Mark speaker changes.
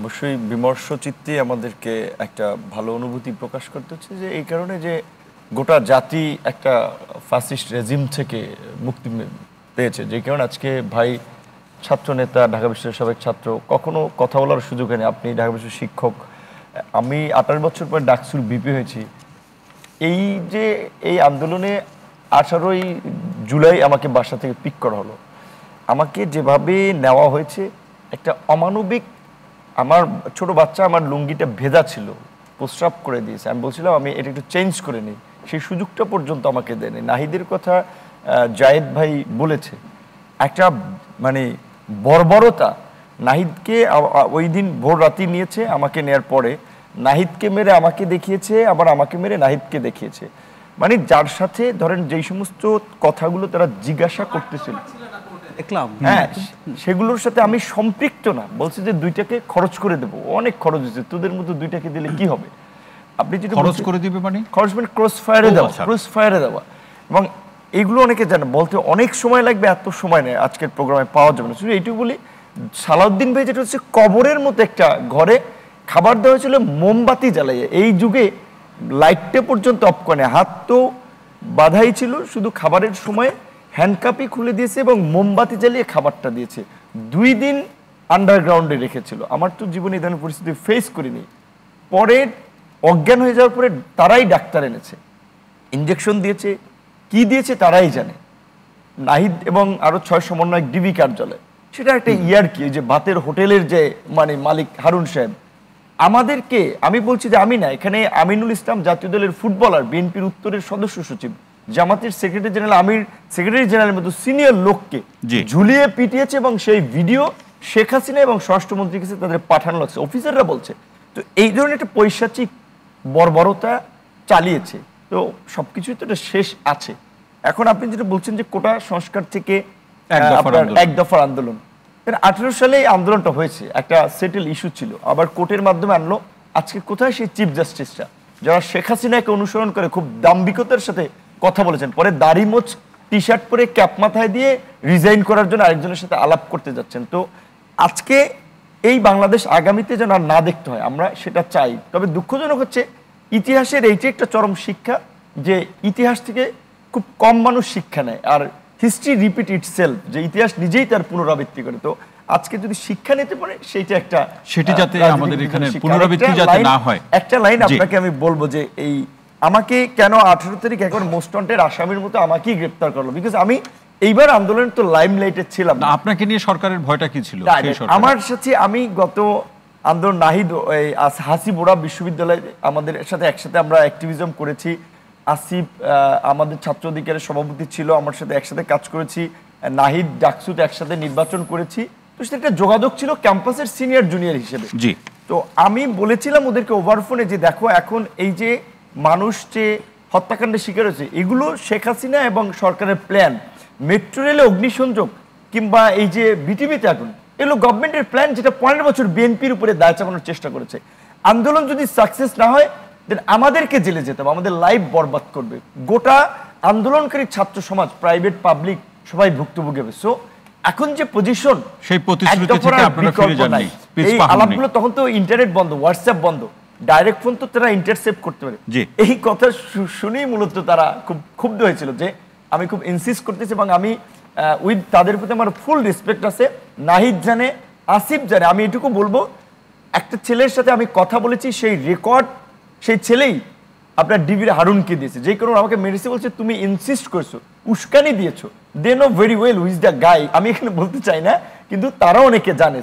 Speaker 1: অবশ্যই বিমর্ষ চিত্তে আমাদেরকে একটা ভালো অনুভূতি প্রকাশ করতে হচ্ছে যে এই কারণে যে গোটা জাতি একটা ফ্যাসিস্ট রেজিম থেকে মুক্তি পেয়েছে, যে কারণে আজকে ভাই ছাত্র নেতা, ঢাকা বিশ্ববিদ্যালয়ের সাবেক ছাত্র, কখনো কথা বলার সুযোগ হয়নি। আপনি ঢাকা বিশ্ববিদ্যালয়ের শিক্ষক, আমি 28 বছর পর ডাকসুর বিপি হয়েছি। এই যে এই আন্দোলনে 18ই জুলাই আমাকে বাসা থেকে পিক করা হলো, আমাকে যেভাবে নেওয়া হয়েছে একটা অমানবিক। আমার ছোট বাচ্চা আমার লুঙ্গিটা ভেজা ছিল, প্রস্রাব করে দিয়েছে, আমি বলছিলাম আমি এটা একটু চেঞ্জ করে নিই, সেই সুযোগটা পর্যন্ত আমাকে দেয়নি। নাহিদের কথা জায়েদ ভাই বলেছে, একটা মানে বর্বরতা। নাহিদকে ওই দিন ভোর রাতে নিয়েছে, আমাকে নেয়ার পরে নাহিদকে মেরে আমাকে দেখিয়েছে, আবার আমাকে মেরে নাহিদকে দেখিয়েছে। মানে যার সাথে ধরেন যেই সমস্ত কথাগুলো তারা জিজ্ঞাসা করতেছিল, হ্যাঁ, সেগুলোর সাথে আমি সম্পৃক্ত না। বলছে যে দুইটাকে খরচ করে দেবো, অনেক খরচ হয়েছে, তোদের মতো দুইটাকে দিলে কি হবে। আপনি যেটা
Speaker 2: খরচ করে দিবে মানে
Speaker 1: খরচ মানে ক্রস ফায়ারে দেওয়া, ক্রস ফায়ারে দেওয়া। এবং এইগুলো অনেকে জানে, বলতে অনেক সময় লাগবে, এত সময় নেই আজকের প্রোগ্রামে পাওয়া যাবে না। শুধু এইটুকু বলি, সালাউদ্দিন ভাই যেটা হচ্ছে কবরের মতো একটা ঘরে খাবার দেওয়া হয়েছিল মোমবাতি জ্বালাইয়ে। এই যুগে লাইটটা পর্যন্ত অফ করে, হাত তো বাধাই ছিল, শুধু খাবারের সময় হ্যান্ডকাপই খুলে দিয়েছে এবং মোমবাতি জ্বালিয়ে খাবারটা দিয়েছে। 2 দিন আন্ডারগ্রাউন্ডে রেখেছিল। আমার তো জীবনে এই ধরনের পরিস্থিতি ফেস করিনি। পরে অজ্ঞান হয়ে যাওয়ার পরে তারাই ডাক্তার এনেছে, ইঞ্জেকশন দিয়েছে, কি দিয়েছে তারাই জানে। নাহিদ এবং আরো 6 সমন্বয়ক ডিবি কার্যালয়, সেটা একটা ইয়ার কি, যে বাতের হোটেলের যে মানে মালিক হারুন সাহেব আমাদেরকে, আমি বলছি যে আমি না, এখানে আমিনুল ইসলাম জাতীয় দলের ফুটবলার, বিএনপির উত্তরের সদস্য সচিব, জামাতের সেক্রেটারি জেনারেল, আমির সেক্রেটারি জেনারেলের মতো সিনিয়র লোককে ঝুলিয়ে পিটিয়েছে এবং সেই ভিডিও শেখ হাসিনা এবং স্বরাষ্ট্রমন্ত্রীর কাছে তাদের পাঠানো লাগছে, অফিসাররা বলছে। তো এই ধরনের একটা পৈশাচিক বর্বরতা চালিয়েছে। তো সবকিছুই তো একটা শেষ আছে। এখন আপনি যেটা বলছেন যে কোটা সংস্কার থেকে এক দফার আন্দোলন, 18 সালে এই আন্দোলনটা হয়েছে, একটা সেটেল ইস্যু ছিল, আবার কোর্টের মাধ্যমে আনলো। আজকে কোথায় সেই চিফ জাস্টিসরা যারা শেখ হাসিনাকে অনুসরণ করে খুব দাম্ভিকতার সাথে কথা বলেছেন, পরে দাড়ি মোচ টি শার্ট পরে ক্যাপ মাথায় দিয়ে রিজাইন করার জন্য আরেকজনের সাথে আলাপ করতে যাচ্ছেন। তো আজকে এই বাংলাদেশ আগামীতে যেন আর না দেখতে হয়, আমরা সেটা চাই। তবে দুঃখজনক হচ্ছে ইতিহাসের এইটি একটা চরম শিক্ষা, যে ইতিহাস থেকে খুব কম মানুষ শিক্ষা নেয়, আর হিস্ট্রি রিপিট ইটসেলফ, যে ইতিহাস নিজেই তার পুনরাবৃত্তি করে। তো আজকে যদি শিক্ষা নিতে পারে সেইটা একটা,
Speaker 2: সেটি যাতে আমাদের এখানে পুনরাবৃত্তি যাতে না হয়।
Speaker 1: একটা লাইন আপনাকে আমি বলবো যে এই আমাকে কেন 18 তারিখ এখন মোস্ট ওয়ান্টেড আসামির মতো আমাকেই গ্রেফতার করলো, বিকজ আমি এইবার আন্দোলনের তো লাইমলাইটে ছিলাম না।
Speaker 2: আপনাকে নিয়ে সরকারের ভয়টা কি ছিল?
Speaker 1: আমার সাথে আমি গত আন্দোলন নাহিদ হাসিবোড়া বিশ্ববিদ্যালয় আমাদের সাথে একসাথে আমরা অ্যাক্টিভিজম করেছি। আসিফ আমাদের ছাত্র অধিকারের সভাপতি ছিল, আমার সাথে একসাথে কাজ করেছি। নাহিদ ডাকসুতে একসাথে নির্বাচন করেছি। তো সেটা একটা যোগাযোগ ছিল ক্যাম্পাসের সিনিয়র জুনিয়র হিসেবে। তো আমি বলেছিলাম ওদেরকে ওভারফোনে যে দেখো, এখন এই যে মানুষ যে হত্যাকাণ্ডের শিকার হয়েছে, এগুলো শেখ হাসিনা এবং সরকারের প্ল্যান। মেট্রো রেলে অগ্নিসংযোগ কিংবা এই যে বিটিভিতে আগুন, এগুলো গভর্নমেন্টের প্ল্যান, যেটা 15 বছর বিএনপির উপরে দায় চাপানোর চেষ্টা করেছে। আন্দোলন যদি সাকসেস না হয়, দেন আমাদেরকে জেলে যেতে হবে, আমাদের লাইফ বরবাদ করবে। গোটা আন্দোলনকারী ছাত্র সমাজ, প্রাইভেট পাবলিক সবাই ভুক্তভোগী হবে। সো এখন যে পজিশন,
Speaker 2: সেই প্রতিশ্রুতি থেকে আপনারা ফিরে যান নাই।
Speaker 1: এই আলাপগুলো তখন তো ইন্টারনেট বন্ধ, হোয়াটসঅ্যাপ বন্ধ, ডাইরেক্ট ফোন তো তারা ইন্টারসেপ্ট করতে পারে। এই কথা শুনেই মূলত তারা খুব ক্ষুব্ধ হয়েছিল, যে আমি খুব ইনসিস্ট করতেছি এবং আমি উইথ তাদের প্রতি আমার ফুল রেসপেক্ট আছে। নাহিদ জানে, আসিফ জানে। আমি এটুকু বলবো, একটা ছেলের সাথে আমি কথা বলেছি, সেই রেকর্ড সেই ছেলেই আপনার ডিবির হারুনকে দিয়েছে, যে কারণে আমাকে মেরেছে, বলছে তুমি ইনসিস্ট করছো, উস্কানি দিয়েছো। They know very well who's the guy. আমি এখানে বলতে চাই না, কিন্তু তারা অনেকে জানে।